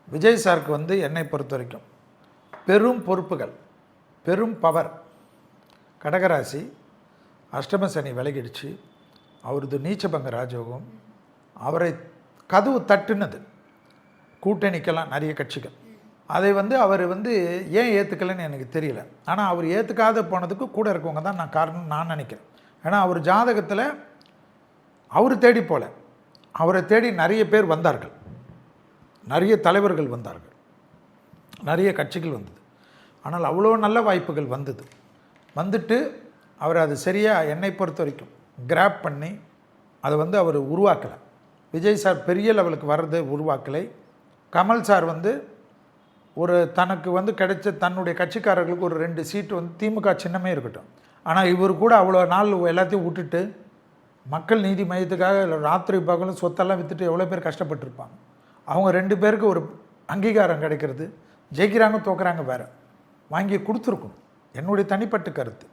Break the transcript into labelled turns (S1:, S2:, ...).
S1: விஜய் சாருக்கு வந்து என்னை பொறுத்த வரைக்கும் பெரும் பொறுப்புகள், பெரும் பவர். கடகராசி, அஷ்டம சனி விலகிடுச்சு, அவரது நீச்சபங்க ராஜயோகம், அவரை கதவு தட்டுனது கூட்டணிக்கெல்லாம் நிறைய கட்சிகள். அதை வந்து அவர் வந்து ஏன் ஏற்றுக்கலைன்னு எனக்கு தெரியல. ஆனால் அவர் ஏற்றுக்காத போனதுக்கு கூட இருக்கவங்க தான் நான் காரணம் நான் நினைக்கிறேன். ஏன்னா அவர் ஜாதகத்தில் அவர் தேடி போல, அவரை தேடி நிறைய பேர் வந்தார்கள், நிறைய தலைவர்கள் வந்தார்கள், நிறைய கட்சிகள் வந்தது. ஆனால் அவ்வளோ நல்ல வாய்ப்புகள் வந்தது. வந்துட்டு அவர் அது சரியாக என்னை பொறுத்த வரைக்கும் கிராப் பண்ணி அதை வந்து அவர் உருவாக்கலை. விஜய் சார் பெரிய லெவலுக்கு வர்றது உருவாக்கலை. கமல் சார் வந்து ஒரு தனக்கு வந்து கிடைச்ச தன்னுடைய கட்சிக்காரர்களுக்கு ஒரு 2 சீட்டு வந்து திமுக சின்னமே இருக்கட்டும், ஆனால் இவர் கூட அவ்வளோ நாள் எல்லாத்தையும் விட்டுட்டு மக்கள் நீதி மையத்துக்காக ராத்திரி பகலும் சொத்தெல்லாம் விற்றுட்டு எவ்வளோ பேர் கஷ்டப்பட்டுருப்பாங்க. அவங்க 2 பேருக்கு ஒரு அங்கீகாரம் கிடைக்கிறது, ஜெயிக்கிறாங்க தோக்குறாங்க வேறு, வாங்கி கொடுத்துருக்கணும். என்னுடைய தனிப்பட்ட கருத்து.